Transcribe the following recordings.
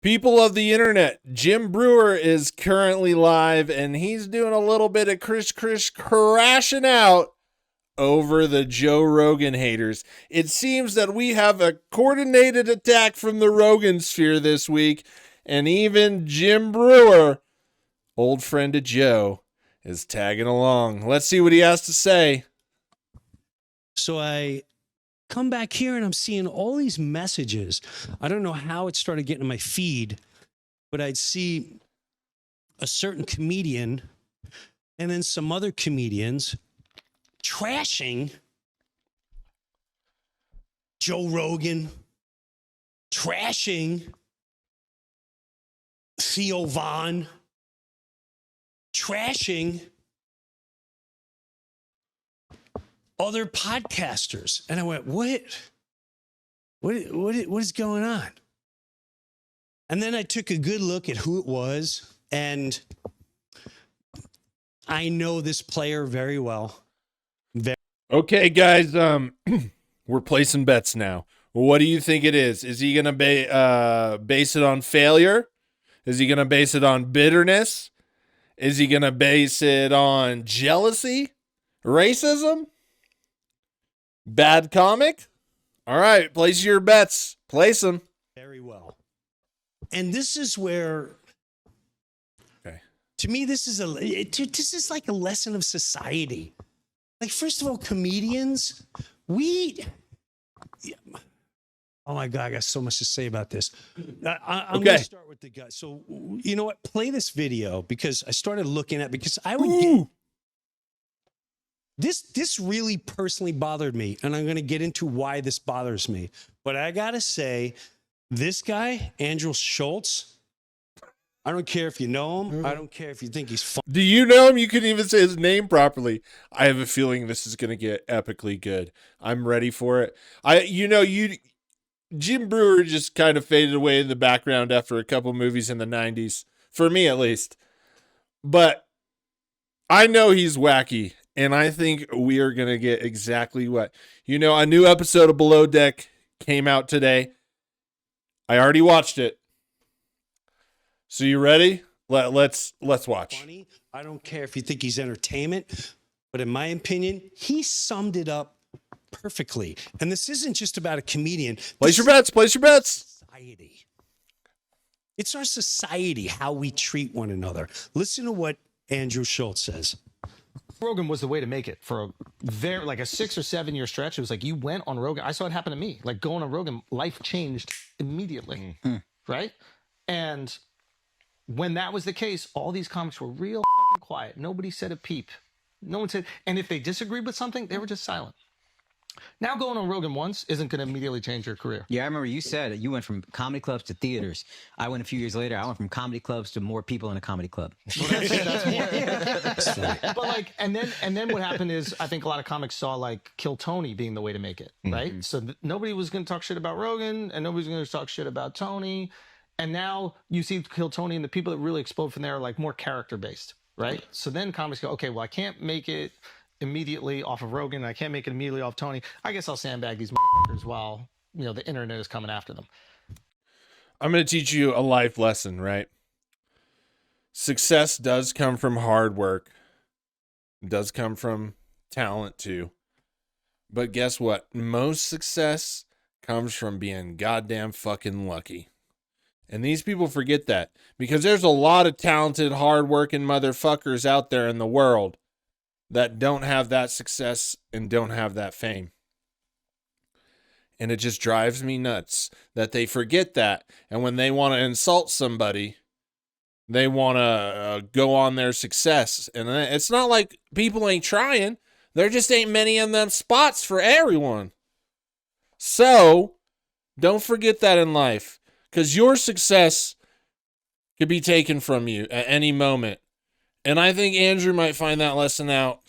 People of the internet, Jim Brewer is currently live, and he's doing a little bit of crashing out over the Joe Rogan haters. It seems that we have a coordinated attack from the Rogansphere this week, and even Jim Brewer, old friend of Joe, is tagging along. Let's see what he has to say. So I come back here and I'm seeing all these messages. I don't know how it started getting in my feed, but I'd see a certain comedian and then some other comedians trashing Joe Rogan, trashing Theo Von, trashing other podcasters. And I went, what is going on? And then I took a good look at who it was, and I know this player very well. Okay, guys, we're placing bets now. What do you think it is? Is he going to base it on failure? Is he going to base it on bitterness? Is he going to base it on jealousy? Racism? Bad comic? All right, place your bets. Place them. Very well. And this is where, okay, to me, this is like a lesson of society. Like, first of all, comedians, oh my God, I got so much to say about this. I'm going to start with the guy. So, you know what? Play this video, because I started looking at, because I would get, this really personally bothered me, and I'm going to get into why this bothers me. But I got to say, this guy, Andrew Schultz, I don't care if you know him. I don't care if you think he's fun. Do you know him? You couldn't even say his name properly. I have a feeling this is going to get epically good. I'm ready for it. Jim Brewer just kind of faded away in the background after a couple movies in the 90s, for me at least. But I know he's wacky, and I think we are going to get exactly what. A new episode of Below Deck came out today. I already watched it. So you ready? Let's watch. Funny. I don't care if you think he's entertainment, but in my opinion, he summed it up perfectly. And this isn't just about a comedian. Place your bets. Society. It's our society, how we treat one another. Listen to what Andrew Schultz says. Rogan was the way to make it for a 6 or 7 year stretch. It was like you went on Rogan. I saw it happen to me. Like going on Rogan, life changed immediately, right? And when that was the case, all these comics were real fucking quiet. Nobody said a peep. No one said, and if they disagreed with something, they were just silent. Now going on Rogan once isn't going to immediately change your career. Yeah, I remember you said you went from comedy clubs to theaters. I went a few years later. I went from comedy clubs to more people in a comedy club. Well, that's but and then what happened is I think a lot of comics saw like Kill Tony being the way to make it, right? Mm-hmm. So nobody was going to talk shit about Rogan, and nobody's going to talk shit about Tony. And now you see Kill Tony, and the people that really explode from there are like more character based, right? So then comics go, okay, well, I can't make it immediately off of Rogan, and I can't make it immediately off Tony. I guess I'll sandbag these motherfuckers while the internet is coming after them. I'm going to teach you a life lesson, right? Success does come from hard work. It does come from talent too. But guess what? Most success comes from being goddamn fucking lucky. And these people forget that, because there's a lot of talented, hard-working motherfuckers out there in the world that don't have that success and don't have that fame. And it just drives me nuts that they forget that. And when they want to insult somebody, they want to go on their success. And it's not like people ain't trying. There just ain't many of them spots for everyone. So don't forget that in life, because your success could be taken from you at any moment. And I think Andrew might find that lesson out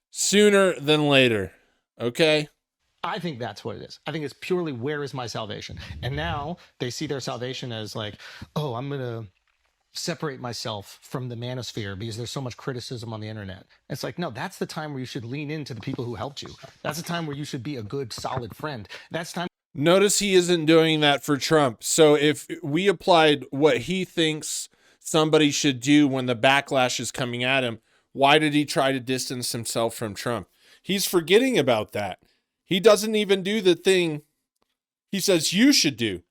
sooner than later. Okay? I think that's what it is. I think it's purely, where is my salvation? And now they see their salvation as like, oh, I'm going to separate myself from the manosphere because there's so much criticism on the internet. It's like, no, that's the time where you should lean into the people who helped you. That's the time where you should be a good, solid friend. That's the time Notice he isn't doing that for Trump. So if we applied what he thinks somebody should do when the backlash is coming at him, why did he try to distance himself from Trump? He's forgetting about that. He doesn't even do the thing he says you should do.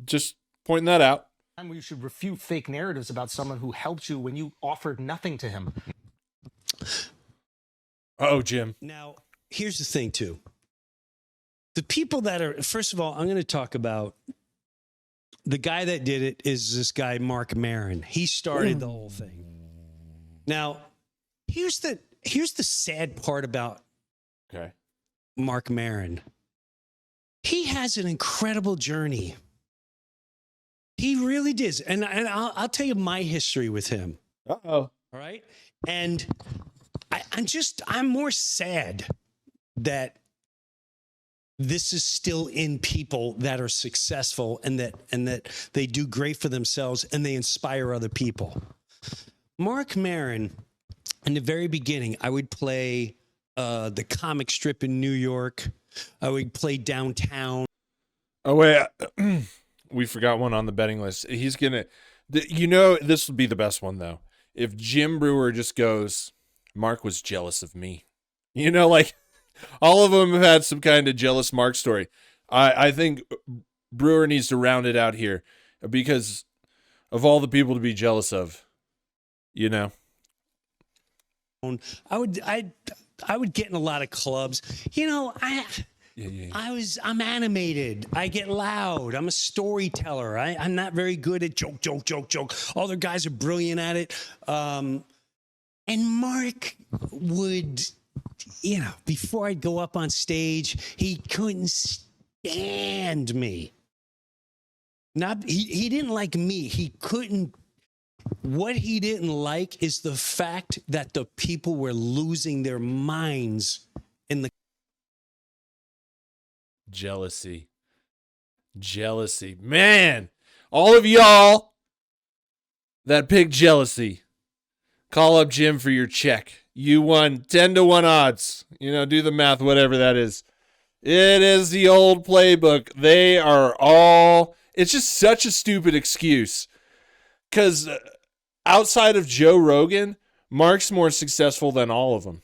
Just pointing that out. And we should refute fake narratives about someone who helped you when you offered nothing to him. Oh, Jim. Now, here's the thing, too. The people that are, first of all, I'm going to talk about the guy that did it is this guy, Marc Maron. He started the whole thing. Now, here's the sad part about Marc Maron. He has an incredible journey. He really did. And I'll tell you my history with him. Uh-oh. All right. And I'm more sad that this is still in people that are successful and that they do great for themselves and they inspire other people. Marc Maron, in the very beginning, I would play the comic strip in New York. I would play downtown. Oh, wait. We forgot one on the betting list. He's going to, this would be the best one, though. If Jim Brewer just goes, Mark was jealous of me. Like all of them have had some kind of jealous Mark story. I think Brewer needs to round it out here because of all the people to be jealous of, I would get in a lot of clubs. I'm animated. I get loud. I'm a storyteller. I'm not very good at joke. Other guys are brilliant at it. And Mark would, before I'd go up on stage, he couldn't stand me. He didn't like me. He couldn't. What he didn't like is the fact that the people were losing their minds in the jealousy. Man, all of y'all that pick jealousy, call up Jim for your check. You won 10-1 odds. Do the math, whatever that is. It is the old playbook. They are all, it's just such a stupid excuse. Because outside of Joe Rogan, Mark's more successful than all of them.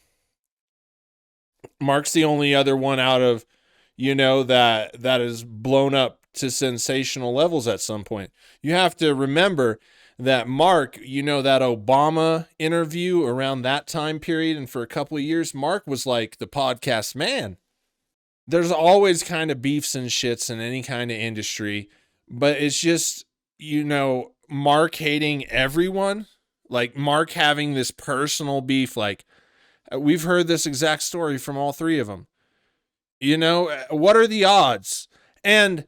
Mark's the only other one out of, that is blown up to sensational levels at some point. You have to remember that Mark, that Obama interview around that time period, and for a couple of years, Mark was like the podcast man. There's always kind of beefs and shits in any kind of industry, but it's just, Mark hating everyone, like Mark having this personal beef. Like we've heard this exact story from all three of them. What are the odds? And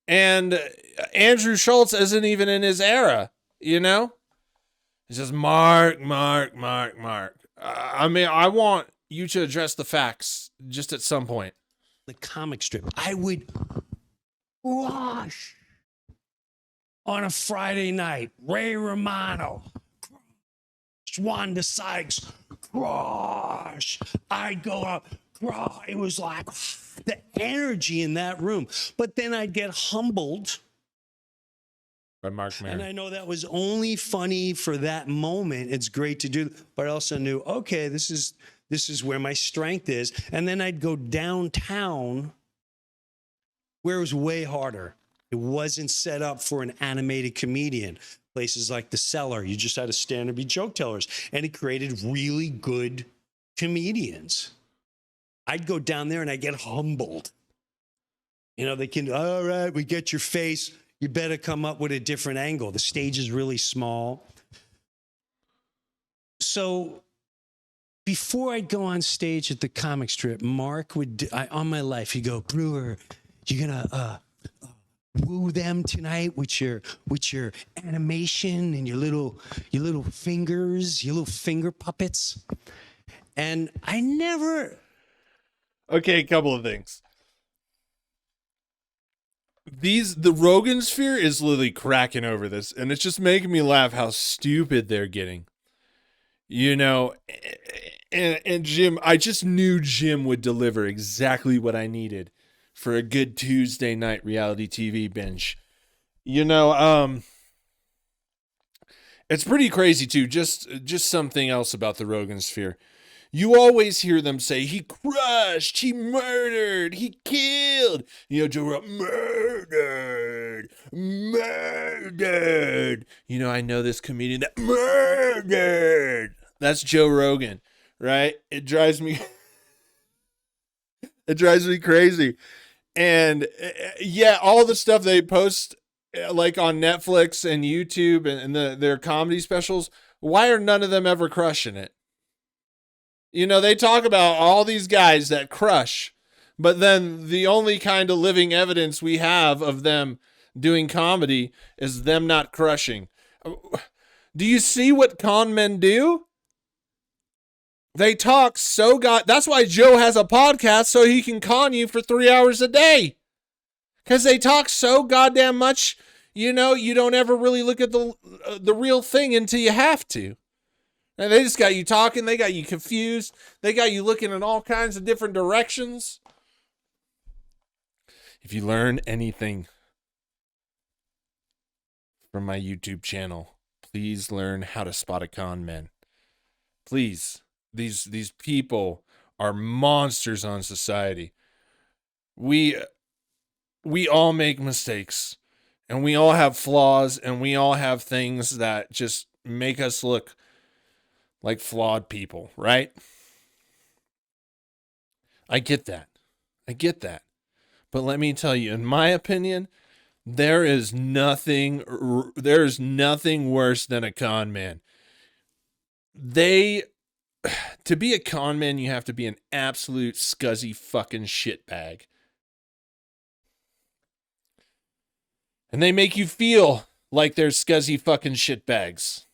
Andrew Schultz isn't even in his era, It's just Mark. I want you to address the facts just at some point. The comic strip, I would rush on a Friday night. Ray Romano, Wanda Sykes, crush. I'd go up. It was like the energy in that room. But then I'd get humbled by Marc Maron. And I know that was only funny for that moment. It's great to do, but I also knew, okay, this is where my strength is. And then I'd go downtown where it was way harder. It wasn't set up for an animated comedian. Places like The Cellar, you just had to stand and be joke tellers. And it created really good comedians. I'd go down there and I'd get humbled. They can, all right, we get your face. You better come up with a different angle. The stage is really small. So before I'd go on stage at the comic strip, Mark would, on my life, he'd go, Brewer, you're going to woo them tonight with your animation and your little fingers, your little finger puppets. And I never... Okay, a couple of things. The Rogansphere is literally cracking over this, and it's just making me laugh how stupid they're getting. And Jim, I just knew Jim would deliver exactly what I needed for a good Tuesday night reality TV binge. You know, it's pretty crazy too. Just something else about the Rogansphere. You always hear them say, he crushed, he murdered, he killed. You know, Joe Rogan, murdered. You know, I know this comedian that murdered. That's Joe Rogan, right? It drives me crazy. And yeah, all the stuff they post like on Netflix and YouTube and their comedy specials, why are none of them ever crushing it? You know, they talk about all these guys that crush, but then the only kind of living evidence we have of them doing comedy is them not crushing. Do you see what con men do? They talk so that's why Joe has a podcast, so he can con you for 3 hours a day. Because they talk so goddamn much, you know, you don't ever really look at the real thing until you have to. And they just got you talking. They got you confused. They got you looking in all kinds of different directions. If you learn anything from my YouTube channel, please learn how to spot a con man. Please. These people are monsters on society. We all make mistakes, and we all have flaws, and we all have things that just make us look like flawed people, right? I get that. But let me tell you, in my opinion, there is nothing worse than a con man. To be a con man, you have to be an absolute scuzzy fucking shitbag. And they make you feel like they're scuzzy fucking shitbags.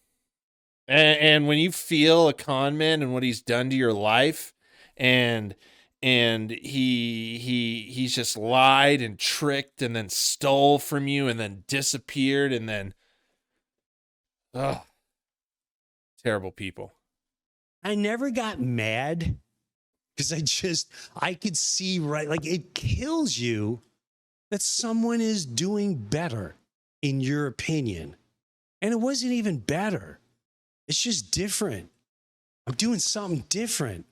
And when you feel a con man and what he's done to your life, and he's just lied and tricked and then stole from you and then disappeared and then terrible people. I never got mad because I could see right, like it kills you that someone is doing better in your opinion. And it wasn't even better. It's just different. I'm doing something different.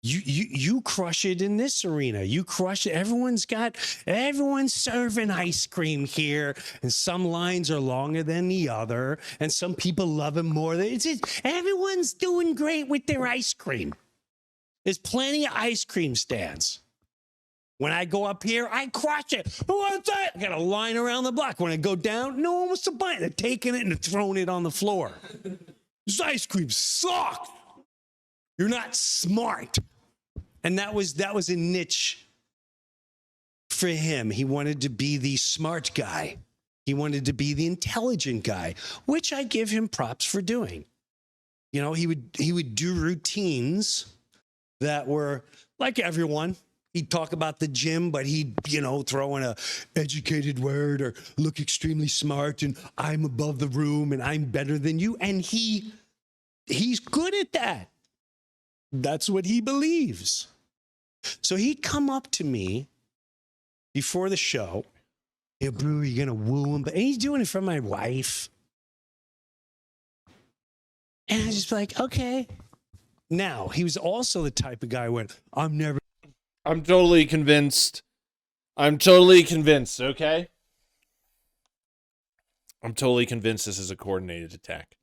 You crush it in this arena. You crush it. Everyone's serving ice cream here, and some lines are longer than the other, and some people love it more. Everyone's doing great with their ice cream. There's plenty of ice cream stands. When I go up here, I crush it. What's that? I got a line around the block. When I go down, no one wants to buy it. They're taking it and they're throwing it on the floor. This ice cream sucks. You're not smart. And that was a niche for him. He wanted to be the smart guy. He wanted to be the intelligent guy, which I give him props for doing. You know, he would do routines that were like everyone. He'd talk about the gym, but he'd, throw in a educated word or look extremely smart and I'm above the room and I'm better than you. And he's good at that. That's what he believes. So he'd come up to me before the show. Hey, Brewer, you're going to woo him. And he's doing it for my wife. And I just be like, okay. Now, he was also the type of guy who went, I'm totally convinced, okay? I'm totally convinced this is a coordinated attack.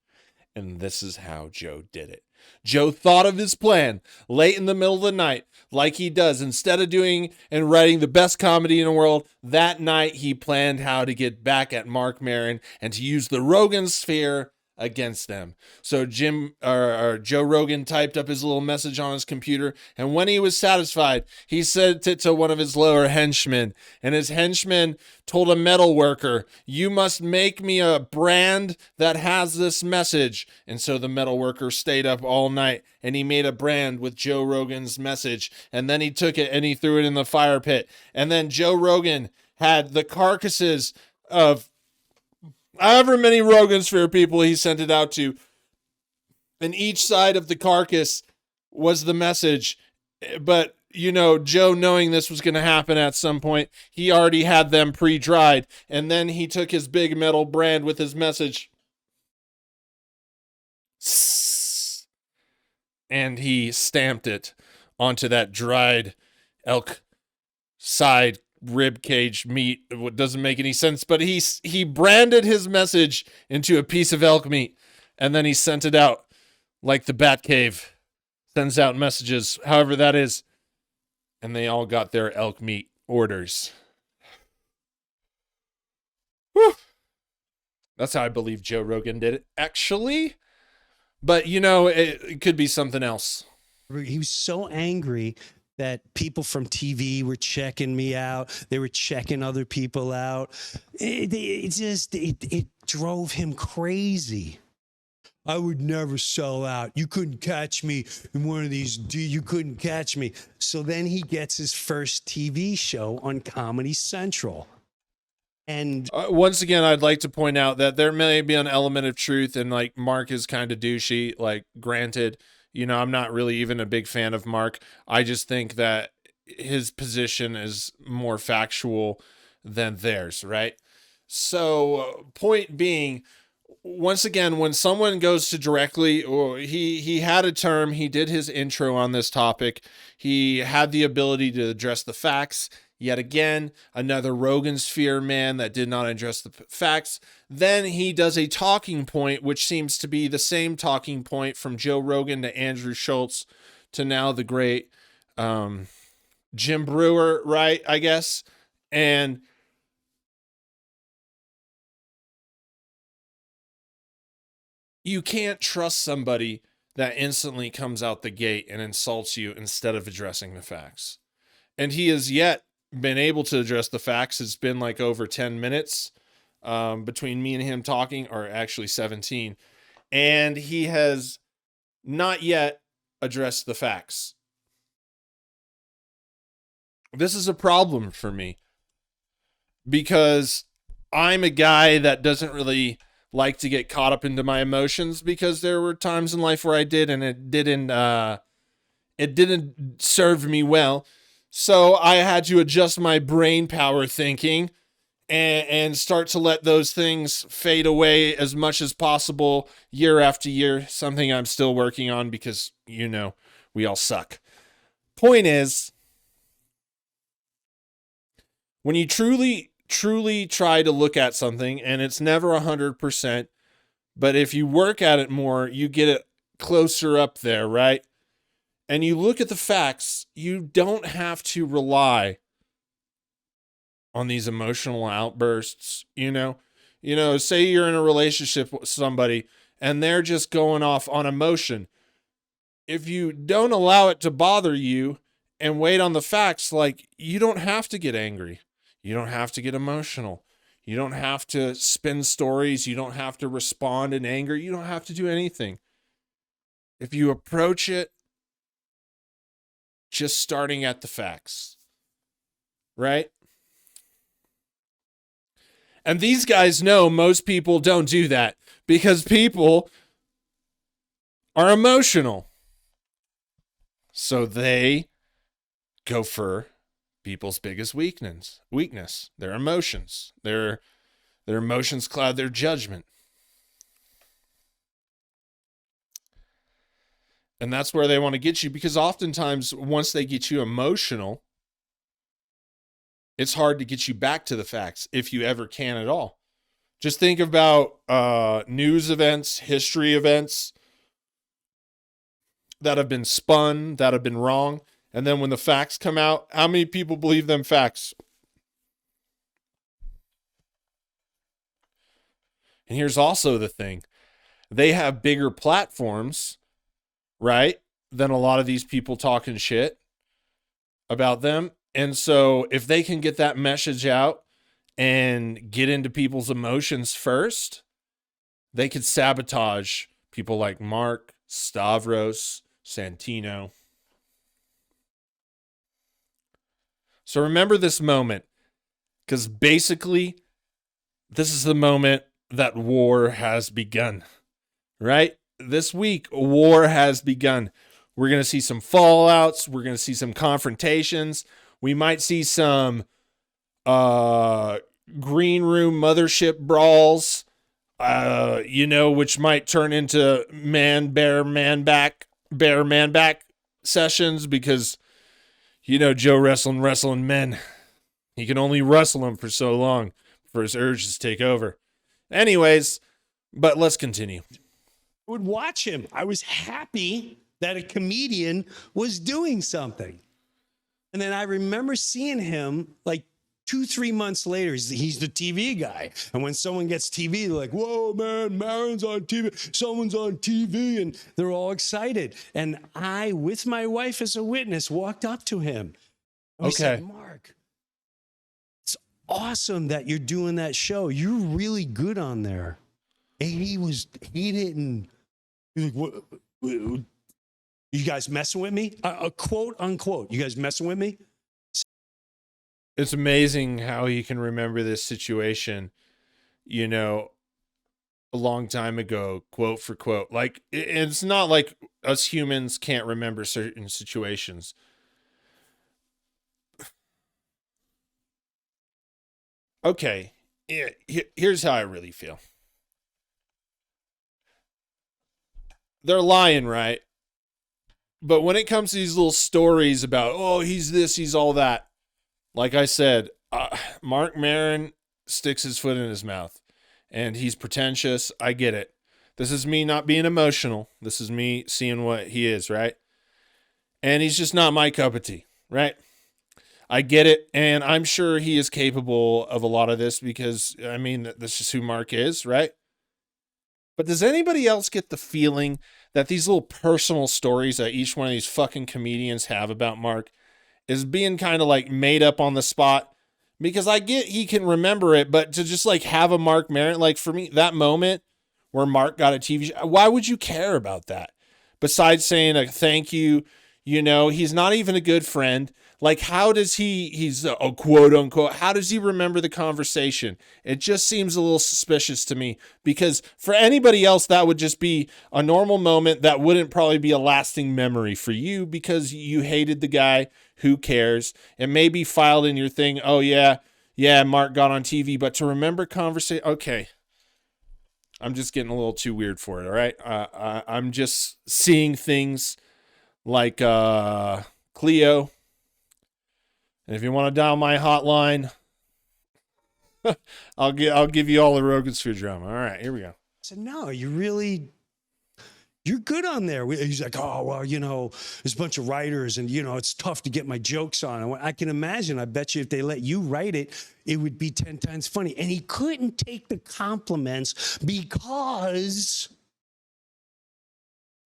And this is how Joe did it. Joe thought of his plan late in the middle of the night, like he does. Instead of doing and writing the best comedy in the world, that night he planned how to get back at Marc Maron and to use the Rogansphere against them. So Joe Rogan typed up his little message on his computer, and when he was satisfied, he sent it to one of his lower henchmen, and his henchman told a metal worker, you must make me a brand that has this message. And so the metal worker stayed up all night, and he made a brand with Joe Rogan's message, and then he took it and he threw it in the fire pit. And then Joe Rogan had the carcasses of however many Rogansphere people he sent it out to, and each side of the carcass was the message. But you know, Joe, knowing this was going to happen at some point, he already had them pre-dried. And then he took his big metal brand with his message. And he stamped it onto that dried elk side rib cage meat. It doesn't make any sense, but he branded his message into a piece of elk meat, and then he sent it out like the Batcave sends out messages, however that is, and they all got their elk meat orders. Whew. That's how I believe Joe Rogan did it, actually. But, you know, it could be something else. He was so angry that people from TV were checking me out. They were checking other people out. It drove him crazy. I would never sell out. You couldn't catch me in one of these. You couldn't catch me. So then he gets his first TV show on Comedy Central. And once again, I'd like to point out that there may be an element of truth, and like Mark is kind of douchey. Like, granted, you know, I'm not really even a big fan of Mark. I just think that his position is more factual than theirs, right? So, point being, once again, when someone goes to directly, or he had a term, he did his intro on this topic. He had the ability to address the facts. Yet again, another Rogansphere man that did not address the facts. Then he does a talking point, which seems to be the same talking point from Joe Rogan to Andrew Schultz to now the great Jim Brewer, right, I guess. And you can't trust somebody that instantly comes out the gate and insults you instead of addressing the facts. And he has yet been able to address the facts. It's been like over 10 minutes between me and him talking, or actually 17. And he has not yet addressed the facts. This is a problem for me because I'm a guy that doesn't really like to get caught up into my emotions, because there were times in life where I did, and it didn't serve me well. So I had to adjust my brain power thinking and start to let those things fade away as much as possible year after year. Something I'm still working on because, you know, we all suck. Point is, when you truly try to look at something, and it's never 100%, but if you work at it more, you get it closer up there, right? And you look at the facts, you don't have to rely on these emotional outbursts, you know? You know, say you're in a relationship with somebody and they're just going off on emotion. If you don't allow it to bother you and wait on the facts, like, you don't have to get angry. You don't have to get emotional. You don't have to spin stories. You don't have to respond in anger. You don't have to do anything. If you approach it just starting at the facts, right? And these guys know most people don't do that because people are emotional. So they go for people's biggest weakness, their emotions. Their emotions cloud their judgment. And that's where they want to get you, because oftentimes once they get you emotional, it's hard to get you back to the facts, if you ever can at all. Just think about news events, history events that have been spun, that have been wrong. And then when the facts come out, how many people believe them facts? And here's also the thing. They have bigger platforms, right, than a lot of these people talking shit about them. And so if they can get that message out and get into people's emotions first, they could sabotage people like Mark, Stavros, Santino. So remember this moment, because basically this is the moment that war has begun, right? This week, war has begun. We're going to see some fallouts. We're going to see some confrontations. We might see some green room mothership brawls, which might turn into bear, man back sessions because, Joe wrestling men. He can only wrestle them for so long before his urges take over. Anyways, but let's continue. I would watch him. I was happy that a comedian was doing something. And then I remember seeing him like 2-3 months later. He's the TV guy. And when someone gets TV, they're like, whoa, man, Maron's on TV. Someone's on TV. And they're all excited. And I, with my wife as a witness, walked up to him. And we said, Mark, it's awesome that you're doing that show. You're really good on there. And he was like, what? You guys messing with me? Quote unquote. You guys messing with me? It's amazing how he can remember this situation, a long time ago, quote for quote. Like, it's not like us humans can't remember certain situations. Okay, here's how I really feel. They're lying, right? But when it comes to these little stories about, oh, he's this, he's all that, like I said, Marc Maron sticks his foot in his mouth, and he's pretentious. I get it. This is me not being emotional. This is me seeing what he is, right? And he's just not my cup of tea, right? I get it, and I'm sure he is capable of a lot of this because, that's just who Mark is, right? But does anybody else get the feeling that these little personal stories that each one of these fucking comedians have about Mark is being kind of like made up on the spot? Because I get he can remember it, but to just like have a Marc Maron, like for me, that moment where Mark got a TV show, why would you care about that? Besides saying a thank you, he's not even a good friend. Like, how does he's a quote unquote, how does he remember the conversation? It just seems a little suspicious to me because for anybody else, that would just be a normal moment that wouldn't probably be a lasting memory for you because you hated the guy. Who cares? It may be filed in your thing. Oh yeah, Mark got on TV, but to remember conversation, okay. I'm just getting a little too weird for it. All right. I'm just seeing things like, Cleo. And if you want to dial my hotline, I'll give you all the Rogansphere drama. All right, here we go. I said, no, you're good on there. He's like, oh, well, there's a bunch of writers and, it's tough to get my jokes on. I can imagine, I bet you if they let you write it, it would be 10 times funny. And he couldn't take the compliments because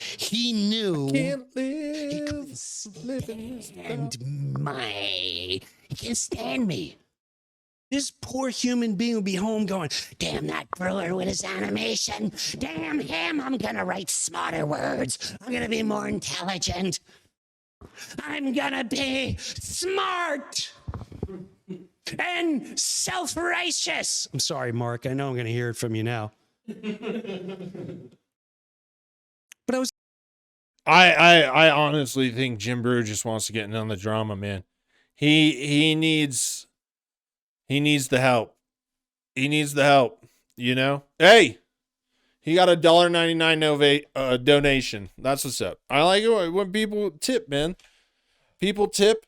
he knew he couldn't stand me. This poor human being would be home going, damn that Brewer with his animation. Damn him, I'm going to write smarter words. I'm going to be more intelligent. I'm going to be smart and self-righteous. I'm sorry, Mark. I know I'm going to hear it from you now. But I honestly think Jim Brewer just wants to get in on the drama, man. He needs the help. He needs the help, Hey, he got a $1.99 donation. That's what's up. I like it when people tip, man. People tip.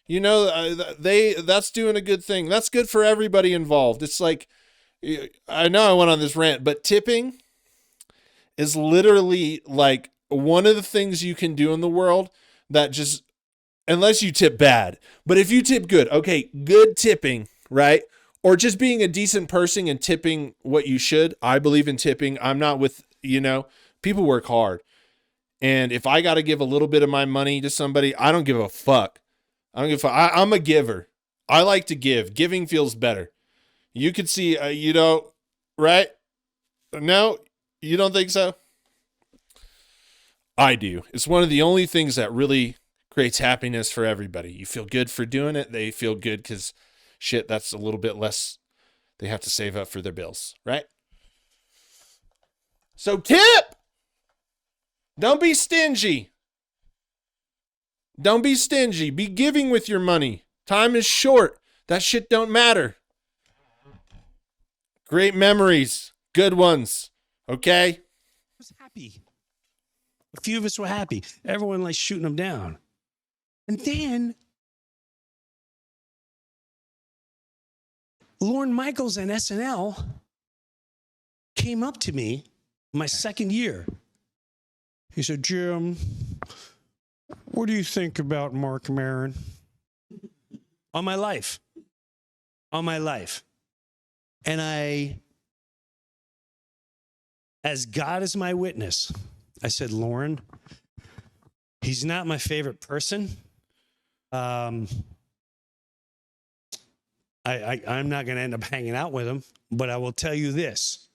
That's doing a good thing. That's good for everybody involved. It's like, I know I went on this rant, but tipping is literally like one of the things you can do in the world that just, unless you tip bad, but if you tip good, okay, good tipping, right? Or just being a decent person and tipping what you should. I believe in tipping. I'm not with, people work hard. And if I got to give a little bit of my money to somebody, I don't give a fuck. I'm a giver. I like to give. Giving feels better. You could see, right? No, you don't think so? I do. It's one of the only things that really creates happiness for everybody. You feel good for doing it. They feel good because shit, that's a little bit less they have to save up for their bills, right? So tip! Don't be stingy. Don't be stingy. Be giving with your money. Time is short. That shit don't matter. Great memories. Good ones. Okay? I was happy. A few of us were happy. Everyone like shooting them down. And then Lorne Michaels and SNL came up to me my second year. He said, Jim, what do you think about Marc Maron? On my life. On my life. And as God is my witness, I said, Lauren, he's not my favorite person. I'm not going to end up hanging out with him, but I will tell you this.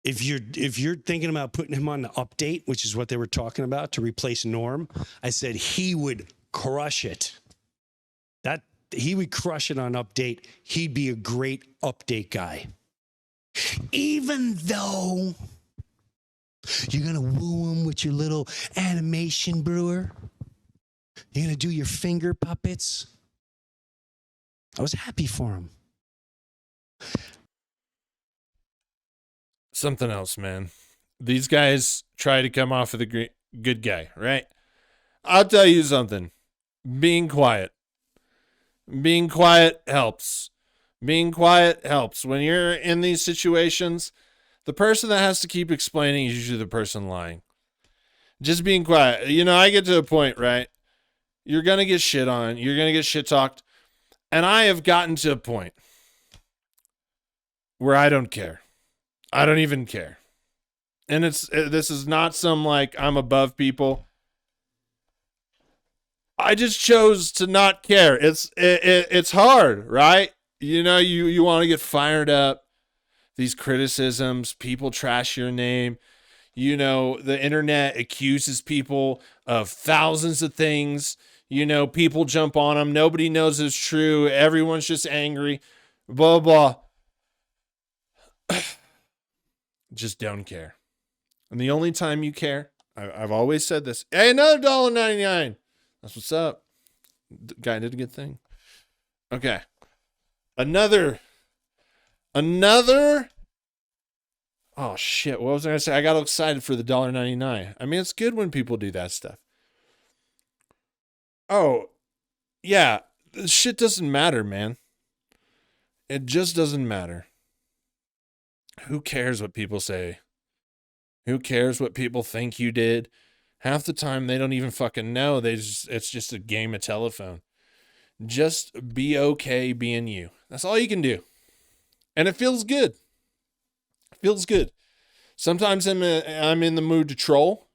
If you're thinking about putting him on the update, which is what they were talking about to replace Norm, I said he would crush it. That he would crush it on update. He'd be a great update guy. Even though you're going to woo him with your little animation, Brewer. You're going to do your finger puppets. I was happy for him. Something else, man. These guys try to come off of the good guy, right? I'll tell you something. Being quiet. Being quiet helps. Being quiet helps. When you're in these situations, the person that has to keep explaining is usually the person lying. Just being quiet. You know, I get to a point, right? You're going to get shit on. You're going to get shit talked. And I have gotten to a point where I don't care. I don't even care. And this is not some like I'm above people. I just chose to not care. It's hard, right? You know, you want to get fired up. These criticisms, people trash your name. You know, the internet accuses people of thousands of things. You know, people jump on them. Nobody knows it's true. Everyone's just angry. Blah, blah. Just don't care. And the only time you care, I've always said this. Hey, another $1.99. That's what's up. The guy did a good thing. Okay. Another. Oh, shit. What was I going to say? I got excited for the $1.99. I mean, it's good when people do that stuff. Oh, yeah. This shit doesn't matter, man. It just doesn't matter. Who cares what people say? Who cares what people think you did? Half the time, they don't even fucking know. It's just a game of telephone. Just be okay being you. That's all you can do. And it feels good. It feels good. Sometimes I'm in the mood to troll.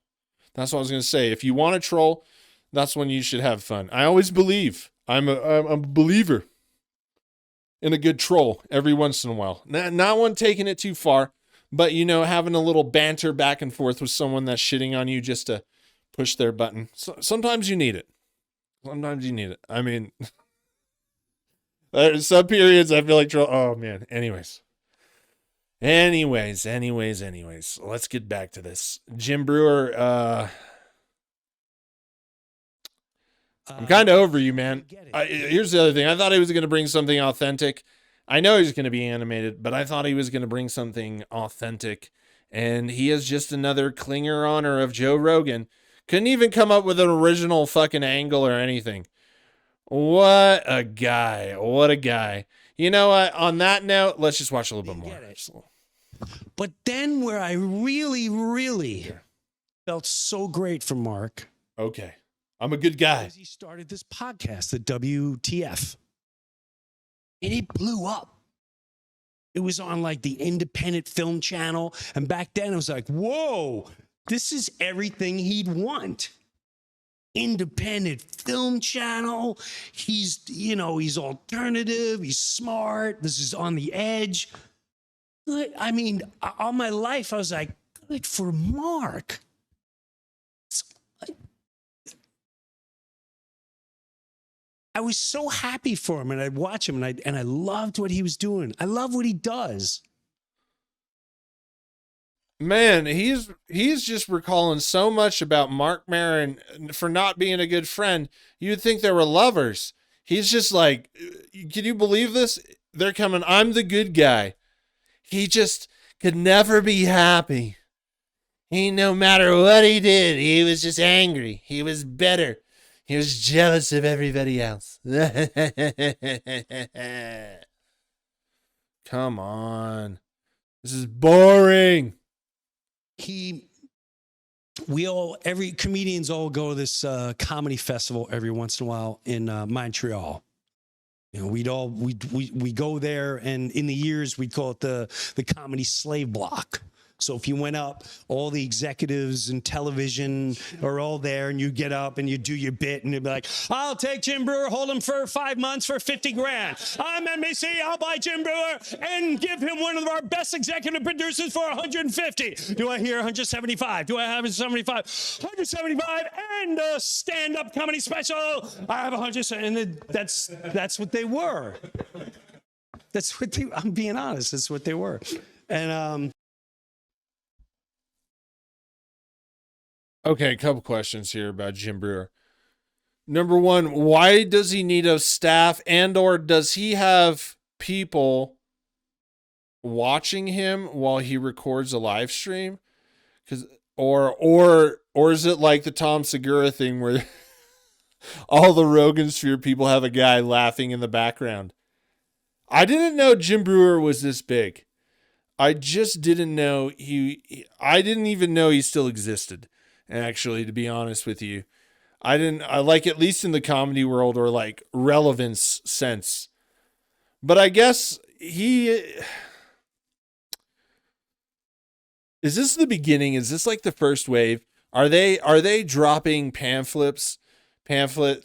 That's what I was going to say. If you want to troll, that's when you should have fun. I always believe. I'm a believer in a good troll every once in a while. Not one taking it too far, but, you know, having a little banter back and forth with someone that's shitting on you just to push their button. So, sometimes you need it. Sometimes you need it. I mean, there's some periods I feel like troll. Oh, man. Anyways, let's get back to this. Jim Brewer, I'm kind of over you, man. Here's the other thing. I thought he was going to bring something authentic. I know he's going to be animated, but I thought he was going to bring something authentic. And he is just another clinger honor of Joe Rogan. Couldn't even come up with an original fucking angle or anything. What a guy. What a guy. You know what? On that note, let's just watch a little bit more. But then where I really, really felt so great for Mark. Okay. I'm a good guy. He started this podcast, the WTF. And it blew up. It was on like the independent film channel. And back then it was like, whoa, this is everything he'd want. Independent film channel. He's, you know, he's alternative. He's smart. This is on the edge. I mean, all my life, I was like, good for Mark. I was so happy for him, and I'd watch him, and I loved what he was doing. I love what he does. Man, he's just recalling so much about Marc Maron for not being a good friend. You'd think they were lovers. He's just like, can you believe this? They're coming. I'm the good guy. He just could never be happy. No matter what he did, he was just angry. He was bitter. He was jealous of everybody else. Come on. This is boring. Every comedians all go to this comedy festival every once in a while in Montreal. You know, we go there, and in the years we call it the comedy slave block. So if you went up, all the executives and television are all there, and you get up and you do your bit, and you'd be like, I'll take Jim Brewer, hold him for 5 months for 50 grand. I'm NBC, I'll buy Jim Brewer and give him one of our best executive producers for 150. Do I hear 175? Do I have 175? 175 and a stand-up comedy special. I have 100, and that's what they were. That's what they, I'm being honest, that's what they were. And okay, a couple questions here about Jim Brewer. Number one, why does he need a staff, and or does he have people watching him while he records a live stream? Or is it like the Tom Segura thing where all the Rogansphere people have a guy laughing in the background? I didn't know Jim Brewer was this big. I just didn't know I didn't even know he still existed. Actually, to be honest with you, I like, at least in the comedy world, or like relevance sense. But I guess is this the beginning? Is this like the first wave? Are they dropping pamphlets over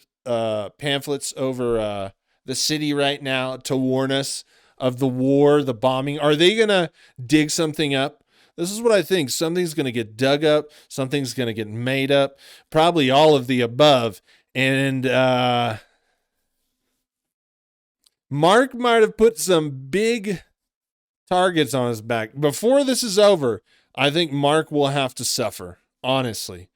the city right now to warn us of the war, the bombing? Are they gonna dig something up? This is what I think. Something's going to get dug up. Something's going to get made up. Probably all of the above. And Mark might have put some big targets on his back. Before this is over, I think Mark will have to suffer. Honestly,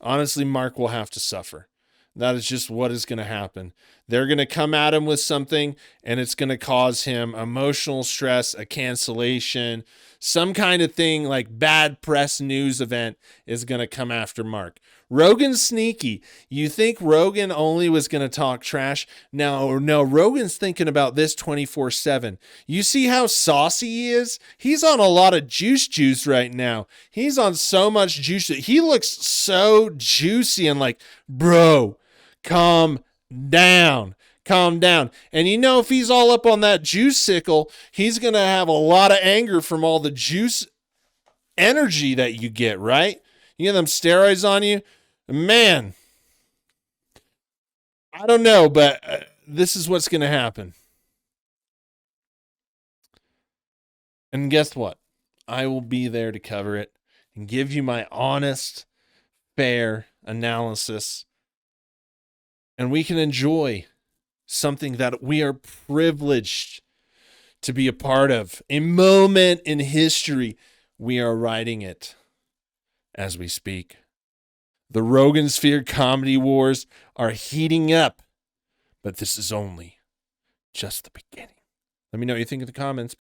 Mark will have to suffer. That is just what is going to happen. They're going to come at him with something, and it's going to cause him emotional stress, a cancellation, some kind of thing, like bad press news event is going to come after Mark. Rogan's sneaky. You think Rogan only was going to talk trash? No, Rogan's thinking about this 24/7. You see how saucy he is? He's on a lot of juice right now. He's on so much juice. He looks so juicy and like, bro, calm down. And you know, if he's all up on that juice sickle, he's going to have a lot of anger from all the juice energy that you get, right? You get them steroids on you. Man, I don't know, but this is what's going to happen. And guess what? I will be there to cover it and give you my honest, fair analysis. And we can enjoy something that we are privileged to be a part of. A moment in history. We are writing it as we speak. The Rogansphere Comedy Wars are heating up, but this is only just the beginning. Let me know what you think in the comments.